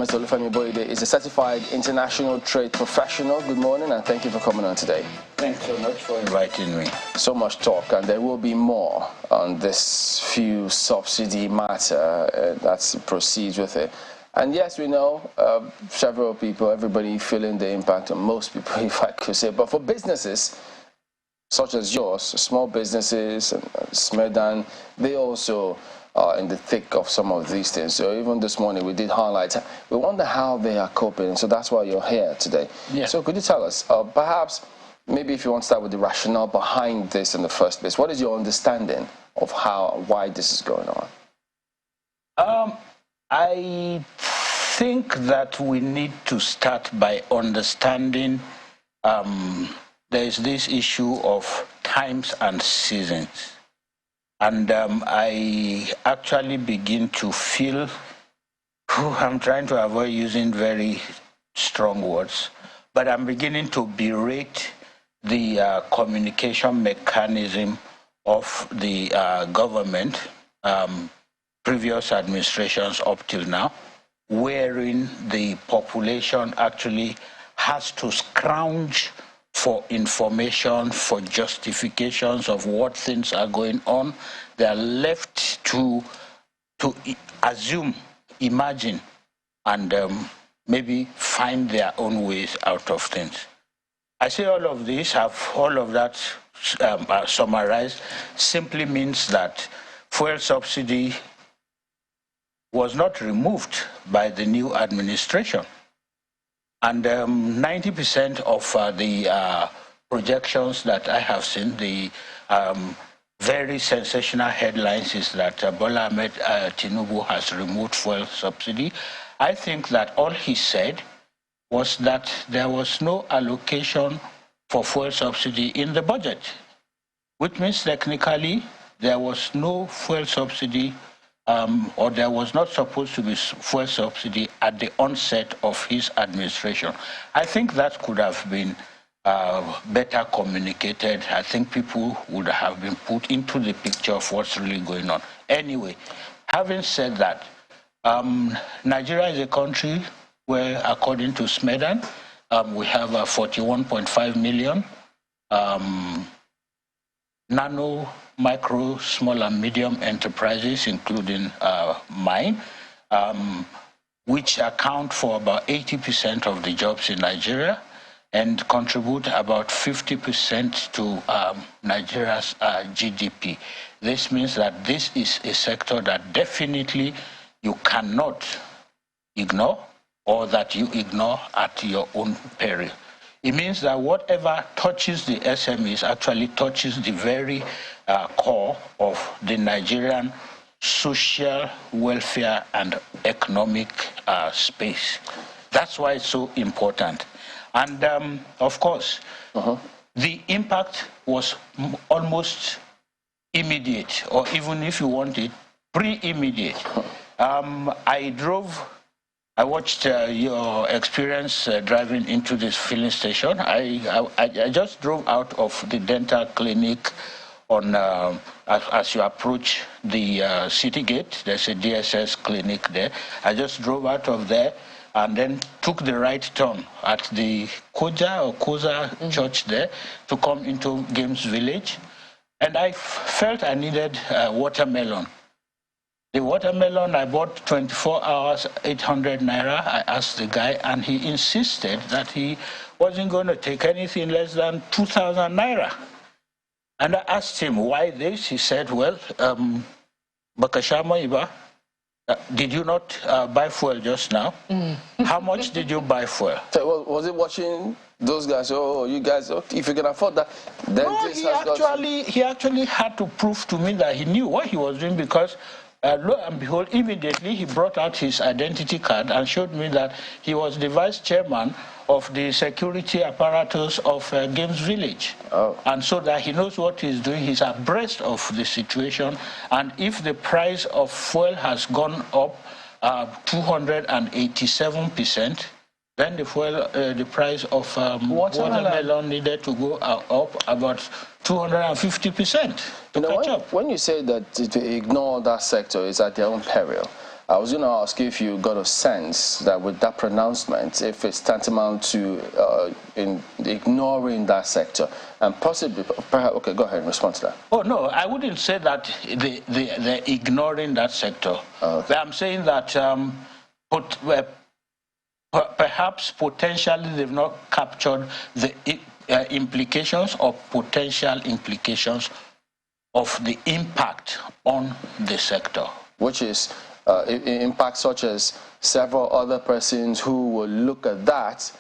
Mr. Boyede is a certified international trade professional. Good morning and thank you for coming on today. Thanks so much for inviting me. So much talk, and there will be more on this fuel subsidy matter that proceeds with it. And yes, we know several people, everybody feeling the impact, or most people, if I could say. But for businesses such as yours, small businesses and Smedan, they also are in the thick of some of these things. So even this morning we did highlight, we wonder how they are coping. So that's why you're here today. Yeah. So could you tell us, perhaps, maybe if you want to start with the rationale behind this in the first place, what is your understanding of why this is going on? I think that we need to start by understanding there is this issue of times and seasons. And I actually begin to feel, I'm trying to avoid using very strong words, but I'm beginning to berate the communication mechanism of the government, previous administrations up till now, wherein the population actually has to scrounge for information, for justifications of what things are going on. They are left to assume, imagine, and maybe find their own ways out of things. I say all of this, all of that summarized, simply means that fuel subsidy was not removed by the new administration. And 90% of the projections that I have seen, the very sensational headlines is that Bola Ahmed Tinubu has removed fuel subsidy. I think that all he said was that there was no allocation for fuel subsidy in the budget, which means technically there was no fuel subsidy or there was not supposed to be fuel subsidy at the onset of his administration. I think that could have been better communicated. I think people would have been put into the picture of what's really going on. Anyway, having said that, Nigeria is a country where, according to Smedan, we have 41.5 million nano, micro, small and medium enterprises, including mine, which account for about 80% of the jobs in Nigeria and contribute about 50% to Nigeria's GDP. This means that this is a sector that definitely you cannot ignore, or that you ignore at your own peril. It means that whatever touches the SMEs actually touches the very core of the Nigerian social welfare and economic space. That's why it's so important. And of course, the impact was almost immediate, or even if you want it, pre-immediate. I watched your experience driving into this filling station. I just drove out of the dental clinic on as you approach the city gate. There's a DSS clinic there. I just drove out of there and then took the right turn at the Koza church there to come into Games Village. And I felt I needed watermelon. The watermelon I bought 24 hours, 800 naira. I asked the guy, and he insisted that he wasn't going to take anything less than 2,000 naira. And I asked him, why this? He said, well, Bakashama Iba, did you not buy fuel just now? How much did you buy fuel? So, well, was it watching those guys? Oh, you guys, if you can afford that, then no, he actually had to prove to me that he knew what he was doing, because lo and behold, immediately he brought out his identity card and showed me that he was the vice chairman of the security apparatus of Games Village. Oh. And so that he knows what he's doing, he's abreast of the situation. And if the price of fuel has gone up 287%, then the price of watermelon needed to go up about 250%. You know, when you say that to ignore that sector is at their own peril, I was going to ask you if you got a sense that with that pronouncement, if it's tantamount to in ignoring that sector, and possibly, perhaps, okay, go ahead and respond to that. Oh, no, I wouldn't say that they're ignoring that sector. Okay. I'm saying that perhaps potentially they've not captured the implications or potential implications of the impact on the sector. Which is impact such as several other persons who will look at that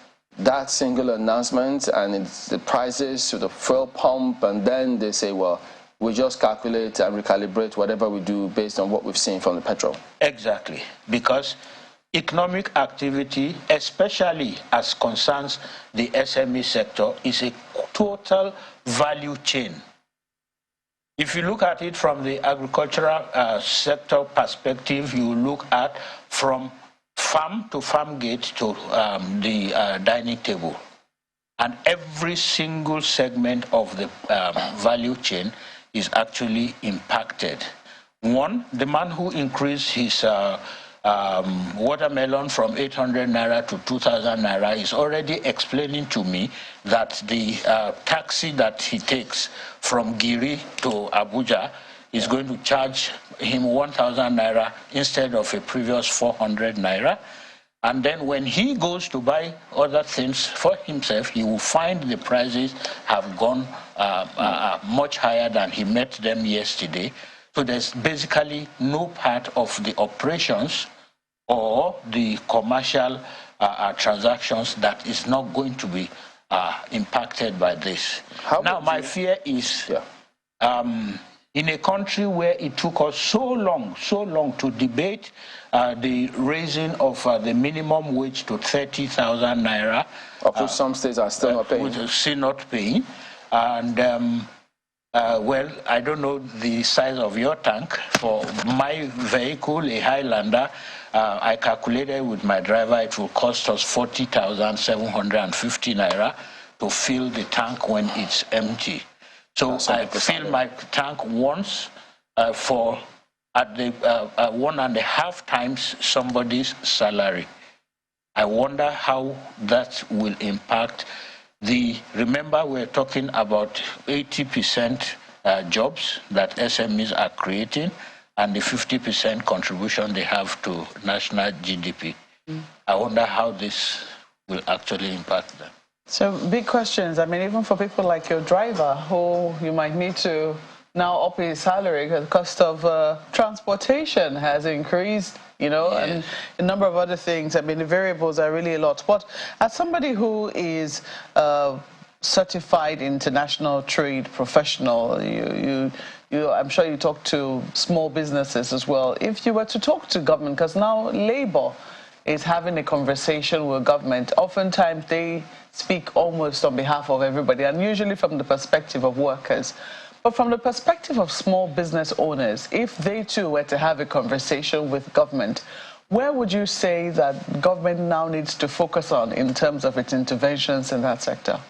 single announcement and it's the prices to the fuel pump, and then they say, well, we just calculate and recalibrate whatever we do based on what we've seen from the petrol. Exactly, because economic activity, especially as concerns the SME sector, is a total value chain. If you look at it from the agricultural sector perspective, you look at from farm to farm gate to the dining table. And every single segment of the value chain is actually impacted. One, the man who increased his watermelon from 800 naira to 2,000 naira is already explaining to me that the taxi that he takes from Giri to Abuja is going to charge him 1,000 naira instead of a previous 400 naira. And then when he goes to buy other things for himself, he will find the prices have gone much higher than he met them yesterday. So there's basically no part of the operations or the commercial transactions that is not going to be impacted by this. Now, my fear is in a country where it took us so long to debate the raising of the minimum wage to 30,000 naira. Of which some states are still not paying. Still not paying. And well, I don't know the size of your tank. For my vehicle, a Highlander, I calculated with my driver it will cost us 40,750 naira to fill the tank when it's empty. So I fill my tank once for at the 1.5 times somebody's salary. I wonder how that will impact the. Remember, we're talking about 80% jobs that SMEs are creating, and the 50% contribution they have to national GDP. I wonder how this will actually impact them. So big questions. I mean, even for people like your driver, who you might need to now up his salary because the cost of transportation has increased, you know, and a number of other things. I mean, the variables are really a lot. But as somebody who is certified international trade professional, I'm sure you talk to small businesses as well. If you were to talk to government, because now Labour is having a conversation with government, oftentimes they speak almost on behalf of everybody, and usually from the perspective of workers. But from the perspective of small business owners, if they too were to have a conversation with government, where would you say that government now needs to focus on in terms of its interventions in that sector?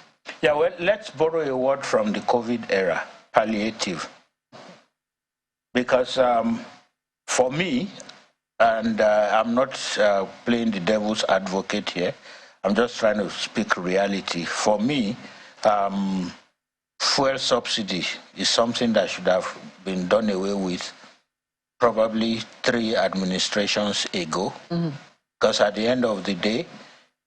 Yeah, well, let's borrow a word from the COVID era, palliative. Because for me, and I'm not playing the devil's advocate here, I'm just trying to speak reality. For me, fuel subsidy is something that should have been done away with probably 3 administrations ago. Because at the end of the day,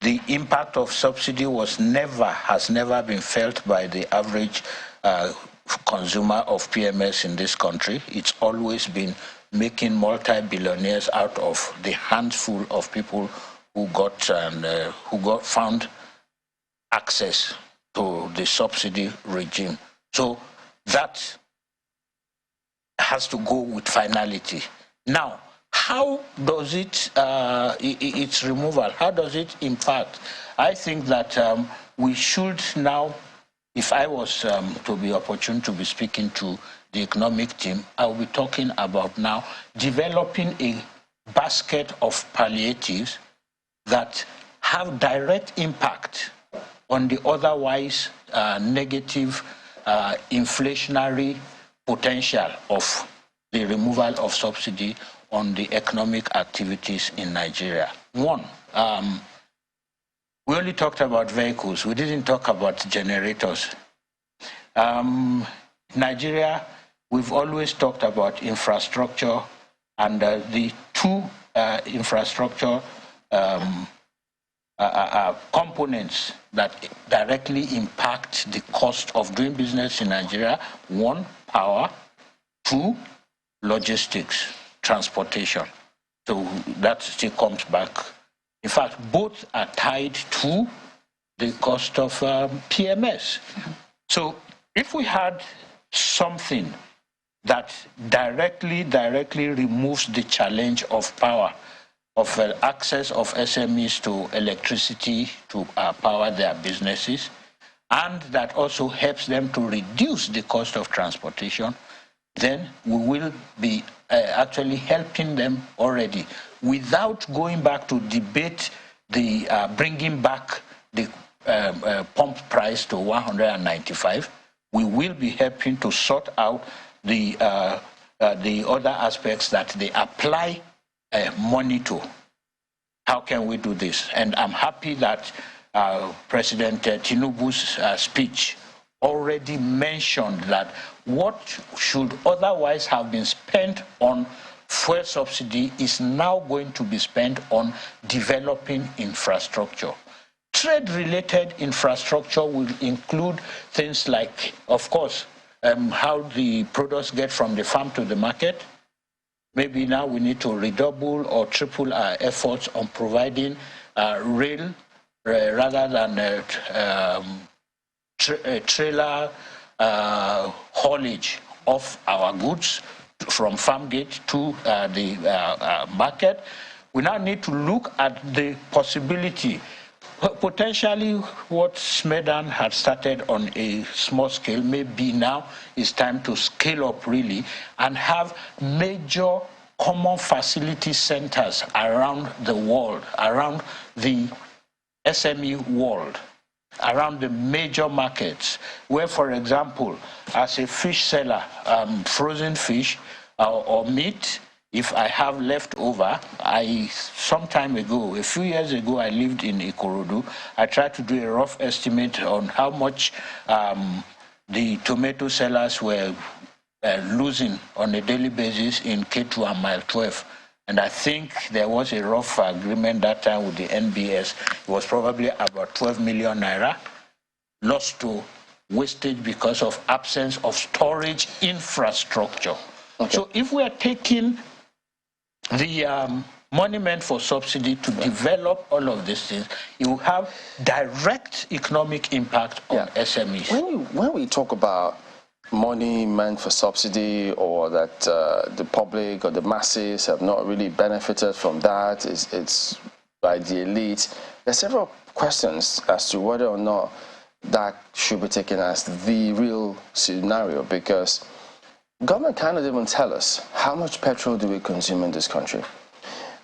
the impact of subsidy has never been felt by the average consumer of PMS in this country. It's always been making multi-billionaires out of the handful of people who found access to the subsidy regime. So that has to go with finality. Now, how does its removal, how does it impact? I think that we should now, if I was to be opportune to be speaking to the economic team, I will be talking about now developing a basket of palliatives that have direct impact on the otherwise negative inflationary potential of the removal of subsidy on the economic activities in Nigeria. One, we only talked about vehicles. We didn't talk about generators. Nigeria, we've always talked about infrastructure, and the two infrastructure components that directly impact the cost of doing business in Nigeria. One, power. Two, logistics, transportation. So that still comes back. In fact, both are tied to the cost of PMS. So if we had something that directly removes the challenge of power, of access of SMEs to electricity to power their businesses, and that also helps them to reduce the cost of transportation, then we will be actually helping them already without going back to debate the bringing back the pump price to 195. We will be helping to sort out the other aspects that they apply money to. How can we do this? And I'm happy that President Tinubu's speech already mentioned that what should otherwise have been spent on fuel subsidy is now going to be spent on developing infrastructure. Trade-related infrastructure will include things like, of course, how the products get from the farm to the market. Maybe now we need to redouble or triple our efforts on providing rail rather than trailer haulage of our goods from farm gate to the market. We now need to look at the possibility, potentially what Smedan had started on a small scale, maybe now it's time to scale up really and have major common facility centers around the world, around the SME world, around the major markets, where, for example, as a fish seller, frozen fish or meat, if I have leftover, some time ago, a few years ago, I lived in Ikorodu. I tried to do a rough estimate on how much the tomato sellers were losing on a daily basis in K2 and Mile 12. And I think there was a rough agreement that time with the NBS. It was probably about 12 million naira lost to wastage because of absence of storage infrastructure. Okay. So if we are taking the money meant for subsidy to develop all of these things, it will have direct economic impact on SMEs. When we talk about money meant for subsidy, or that the public or the masses have not really benefited from that, it's by the elite, there are several questions as to whether or not that should be taken as the real scenario, because government cannot even tell us how much petrol do we consume in this country.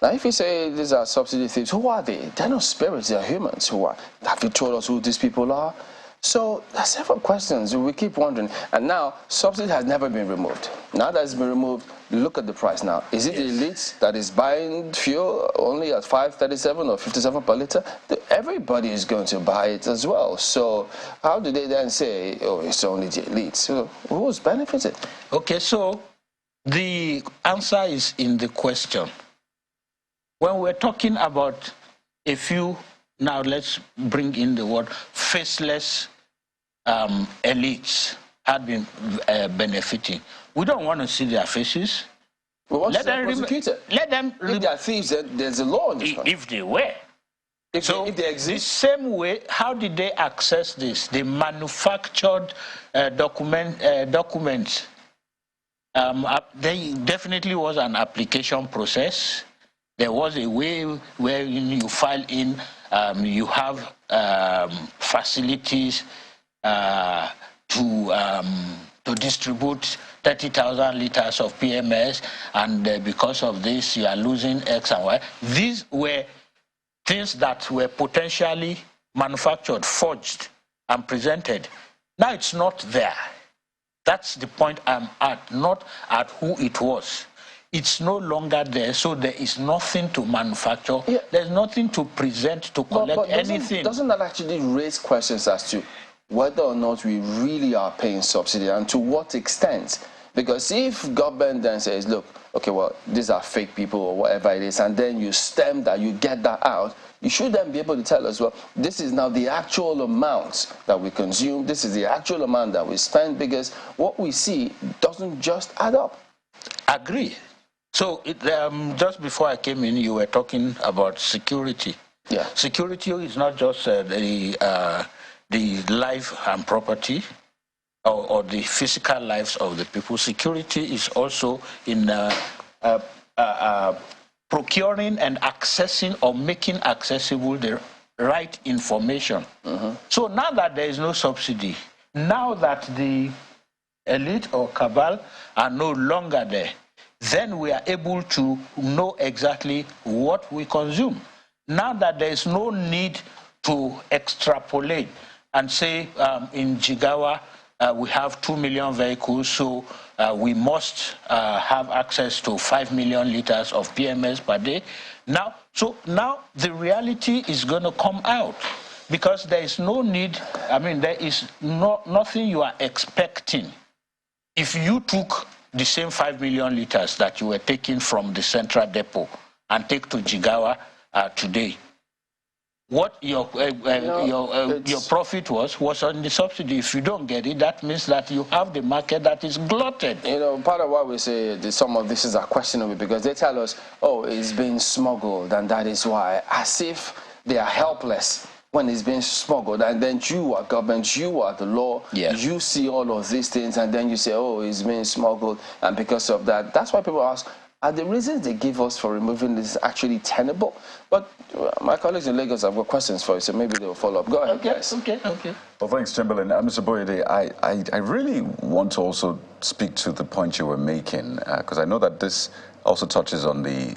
Now, if you say these are subsidy thieves, who are they? They're not spirits, they're humans. Who are? Have you told us who these people are? So there are several questions we keep wondering. And now, subsidy has never been removed. Now that it's been removed, look at the price now. Is it the elite that is buying fuel only at 5.37 or 57 per liter? Everybody is going to buy it as well. So how do they then say, oh, it's only the elite? So who's benefited? Okay, so the answer is in the question. When we're talking about a few, now let's bring in the word faceless elites had been benefiting. We don't want to see their faces. We want let them prosecuted. Let them. If they are thieves, then there's a law in this country. If they were. If they exist. The same way, how did they access this? They manufactured documents. There definitely was an application process. There was a way where you file in, you have facilities to distribute 30,000 liters of PMS, and because of this, you are losing X and Y. These were things that were potentially manufactured, forged, and presented. Now it's not there. That's the point I'm at, not at who it was. it's no longer there, so there is nothing to manufacture. Yeah. There's nothing to present to collect but anything. Doesn't that actually raise questions as to whether or not we really are paying subsidy and to what extent? Because if government then says, look, okay, well, these are fake people or whatever it is, and then you stem that, you get that out, you should then be able to tell us, well, this is now the actual amount that we consume, this is the actual amount that we spend, because what we see doesn't just add up. Agree. So just before I came in, you were talking about security. Yeah. Security is not just the life and property or the physical lives of the people. Security is also in procuring and accessing or making accessible the right information. So now that there is no subsidy, now that the elite or cabal are no longer there, then we are able to know exactly what we consume. Now that there is no need to extrapolate and say in Jigawa we have 2 million vehicles, so we must have access to 5 million liters of PMS per day. Now the reality is going to come out, because there is no need, I mean, there is nothing you are expecting. If you took the same 5 million liters that you were taking from the central depot and take to Jigawa today, what your profit was on the subsidy. If you don't get it, that means that you have the market that is glutted. You know, part of why we say that some of this is questionable, because they tell us, oh, it's being smuggled, and that is why, as if they are helpless when it's being smuggled, and then you are government, you are the law, you see all of these things, and then you say, oh, it's being smuggled, and because of that, that's why people ask, are the reasons they give us for removing this actually tenable? But my colleagues in Lagos have got questions for you, so maybe they will follow up. Go ahead, guys. Okay. Well, thanks, Chamberlain. Mr. Boyede, I really want to also speak to the point you were making, because I know that this also touches on the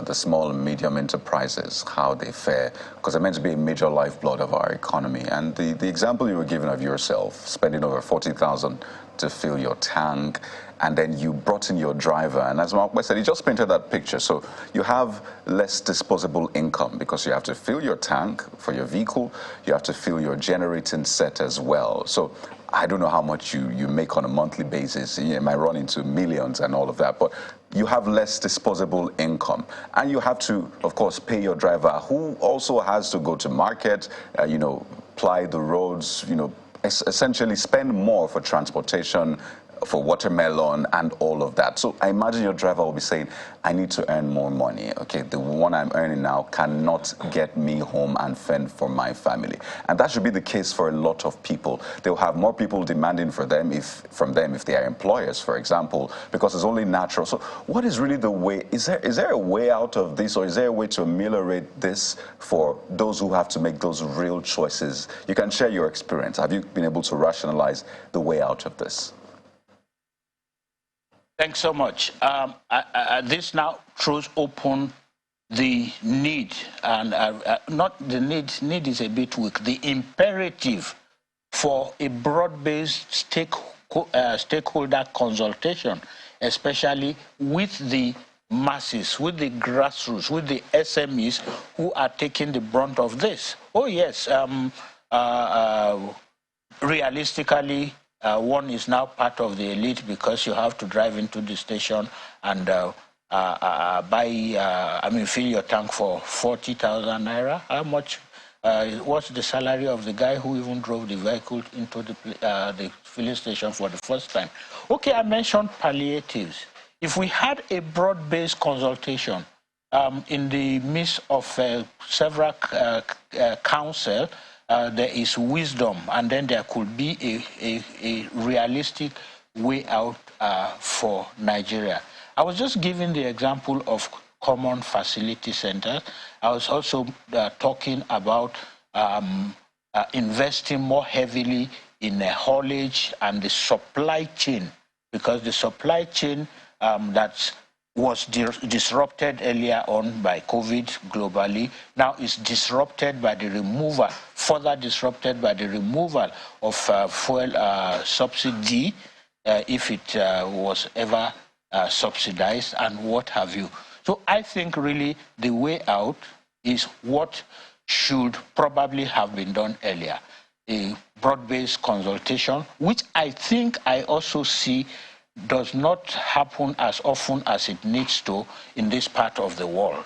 the small and medium enterprises, how they fare, because they're meant to be a major lifeblood of our economy. And the example you were giving of yourself, spending over 40,000 to fill your tank, and then you brought in your driver, and as Mark said, he just painted that picture. So you have less disposable income because you have to fill your tank for your vehicle, you have to fill your generating set as well. So I don't know how much you make on a monthly basis. You might run into millions and all of that, but you have less disposable income. And you have to, of course, pay your driver, who also has to go to market, ply the roads, essentially spend more for transportation, for watermelon and all of that. So I imagine your driver will be saying, I need to earn more money. Okay, the one I'm earning now cannot get me home and fend for my family. And that should be the case for a lot of people. They'll have more people demanding from them if they are employers, for example, because it's only natural. So what is really the way? Is there a way out of this, or is there a way to ameliorate this for those who have to make those real choices? You can share your experience. Have you been able to rationalize the way out of this? Thanks so much. This now throws open the need, and not the need is a bit weak, the imperative for a broad-based stakeholder consultation, especially with the masses, with the grassroots, with the SMEs who are taking the brunt of this. Oh yes, realistically, one is now part of the elite because you have to drive into the station and fill your tank for 40,000 naira. How much? What's the salary of the guy who even drove the vehicle into the filling station for the first time? Okay, I mentioned palliatives. If we had a broad-based consultation in the midst of several council, there is wisdom, and then there could be a realistic way out for Nigeria. I was just giving the example of common facility centers. I was also talking about investing more heavily in the haulage and the supply chain, because the supply chain that was disrupted earlier on by COVID globally, now is disrupted by the removal, further disrupted by the removal of fuel subsidy, if it was ever subsidized and what have you. So I think really the way out is what should probably have been done earlier. A broad-based consultation, which I think I also see does not happen as often as it needs to in this part of the world.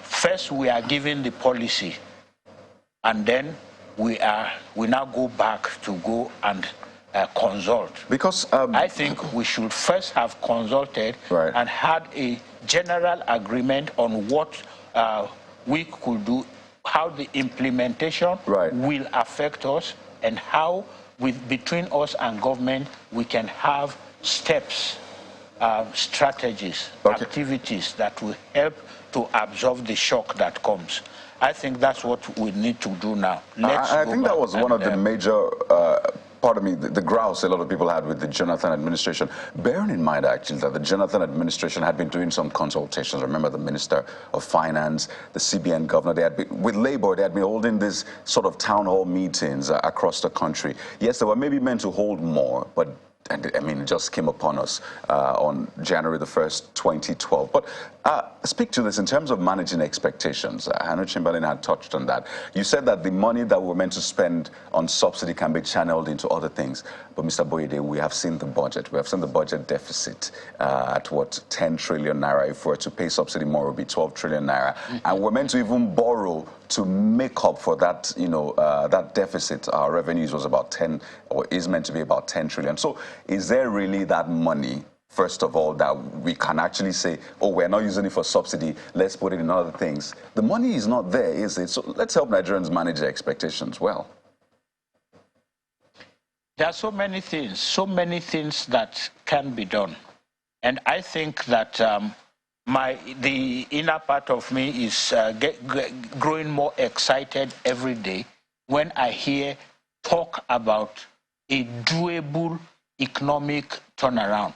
First, we are given the policy, and then we now go back to go and consult. Because I think we should first have consulted and had a general agreement on what we could do, how the implementation will affect us, and how between us and government we can have steps, strategies, activities that will help to absorb the shock that comes. I think that's what we need to do now. I think that was one of the major, pardon me, the grouse a lot of people had with the Jonathan administration. Bearing in mind, actually, that the Jonathan administration had been doing some consultations. Remember the Minister of Finance, the CBN governor, they had been, with Labour, they had been holding these sort of town hall meetings across the country. Yes, they were maybe meant to hold more, but I mean, it just came upon us on January the 1st, 2012. But speak to this in terms of managing expectations. I know Chamberlain had touched on that. You said that the money that we're meant to spend on subsidy can be channeled into other things. But Mr. Boyede, we have seen the budget. We have seen the budget deficit at what, 10 trillion naira. If we're to pay subsidy more, it will be 12 trillion naira. And we're meant to even borrow to make up for that, you know, that deficit. Our revenues was about 10, or is meant to be about 10 trillion. So is there really that money, first of all, that we can actually say, oh, we're not using it for subsidy, let's put it in other things? The money is not there, is it? So let's help Nigerians manage their expectations well. There are so many things that can be done. And I think that the inner part of me is growing more excited every day when I hear talk about a doable economic turnaround.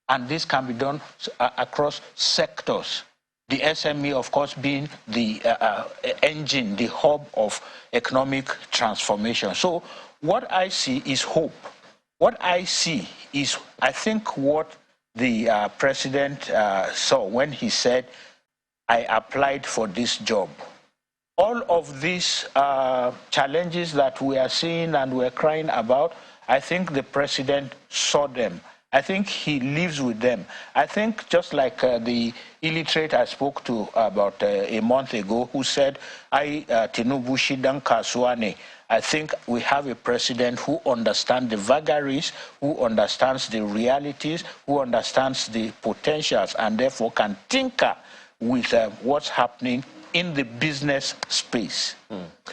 And this can be done across sectors. The SME, of course, being the engine, the hub of economic transformation. So what I see is hope. What I see is, I think, what the president saw when he said, I applied for this job. All of these challenges that we are seeing and we're crying about, I think the president saw them. I think he lives with them. I think just like the illiterate I spoke to about a month ago who said, Tinubu Shidan Kaswane, I think we have a president who understands the vagaries, who understands the realities, who understands the potentials, and therefore can tinker with what's happening in the business space.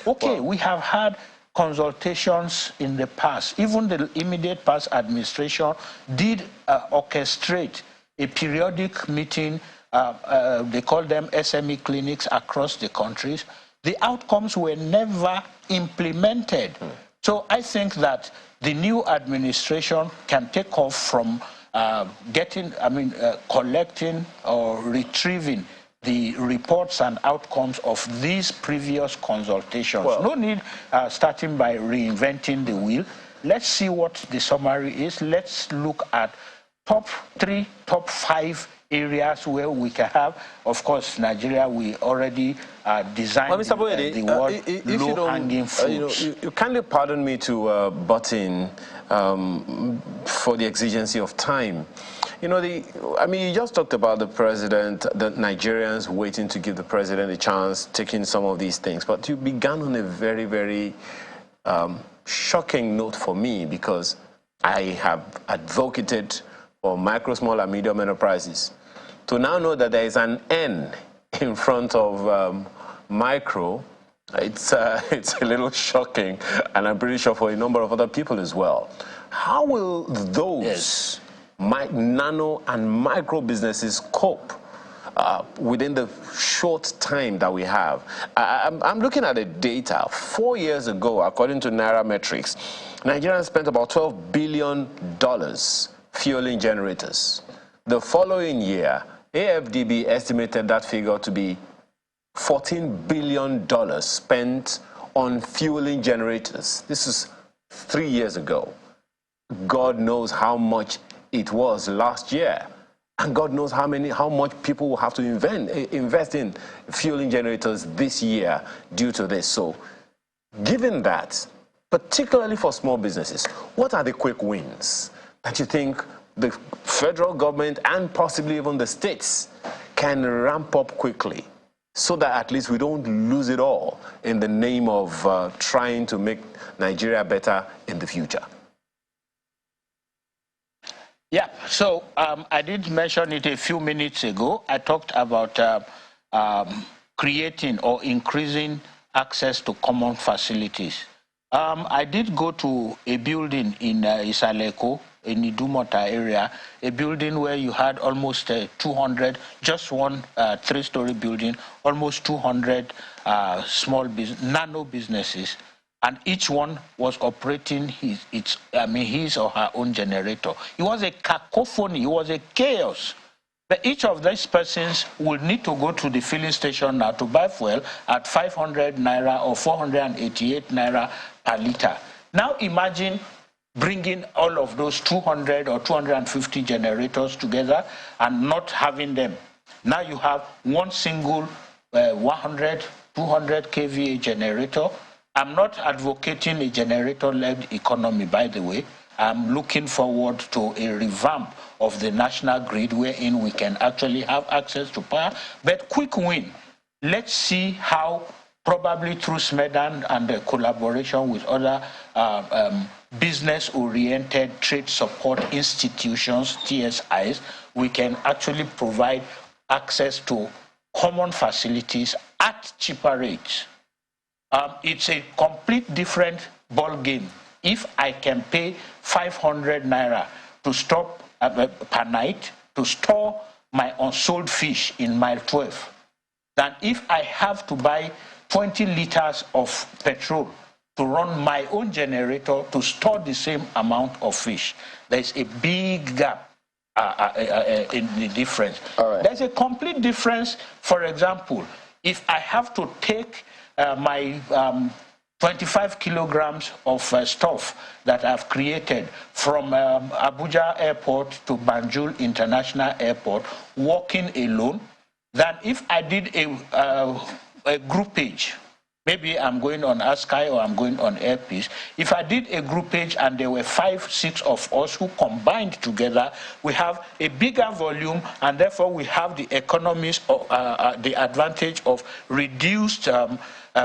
Okay, we have had consultations in the past. Even the immediate past administration did orchestrate a periodic meeting. They call them SME clinics across the countries. The outcomes were never implemented. So I think that the new administration can take off from collecting or retrieving the reports and outcomes of these previous consultations. Well, no need starting by reinventing the wheel. Let's see what the summary is. Let's look at top 3, top 5 areas where we can have. Of course, Nigeria, we already designed Mr. Boyede, the word low-hanging fruits. You kindly pardon me to butt in for the exigency of time. You know, you just talked about the president, the Nigerians waiting to give the president a chance, taking some of these things. But you began on a very, very shocking note for me, because I have advocated for micro, small, and medium enterprises. To now know that there is an N in front of micro, it's a little shocking, and I'm pretty sure for a number of other people as well. How will those nano and micro businesses cope within the short time that we have? I'm looking at the data. 4 years ago, according to Nairametrics, Nigerians spent about $12 billion fueling generators. The following year, AFDB estimated that figure to be $14 billion spent on fueling generators. This is 3 years ago. God knows how much it was last year. And God knows how much people will have to invest in fueling generators this year due to this. So, given that, particularly for small businesses, what are the quick wins that you think the federal government and possibly even the states can ramp up quickly so that at least we don't lose it all in the name of trying to make Nigeria better in the future? Yeah, so I did mention it a few minutes ago. I talked about creating or increasing access to common facilities. I did go to a building in Isaleko, in the Idumota area, a building where you had almost 200, just one 3-story building, almost 200 nano businesses, and each one was operating his or her own generator. It was a cacophony, it was a chaos. But each of these persons will need to go to the filling station now to buy fuel at 500 naira or 488 naira per liter. Now imagine bringing all of those 200 or 250 generators together and not having them. Now you have one single 100, 200 kVA generator. I'm not advocating a generator-led economy, by the way. I'm looking forward to a revamp of the national grid wherein we can actually have access to power. But quick win, let's see how probably through SMEDAN and the collaboration with other business-oriented trade support institutions, TSIs, we can actually provide access to common facilities at cheaper rates. It's a complete different ball game. If I can pay 500 naira to stop per night to store my unsold fish in mile 12, than if I have to buy 20 liters of petrol to run my own generator to store the same amount of fish. There's a big gap in the difference. All right. There's a complete difference. For example, if I have to take my 25 kilograms of stuff that I've created from Abuja Airport to Banjul International Airport, walking alone, than if I did a groupage. Maybe I'm going on ASCII or I'm going on Airpeace. If I did a groupage and there were 5, 6 of us who combined together, we have a bigger volume, and therefore we have the economies of the advantage of reduced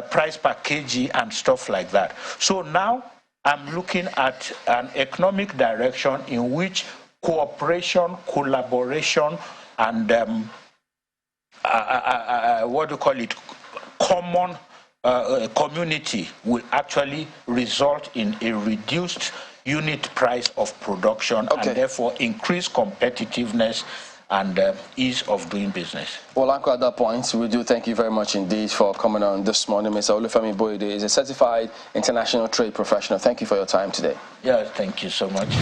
price per kg and stuff like that. So now I'm looking at an economic direction in which cooperation, collaboration, and what do you call it, common community will actually result in a reduced unit price of production, and therefore increase competitiveness and ease of doing business. Well, Uncle, at that point, we do thank you very much indeed for coming on this morning. Mr. Olufemi Boyede is a certified international trade professional. Thank you for your time today. Yeah, thank you so much.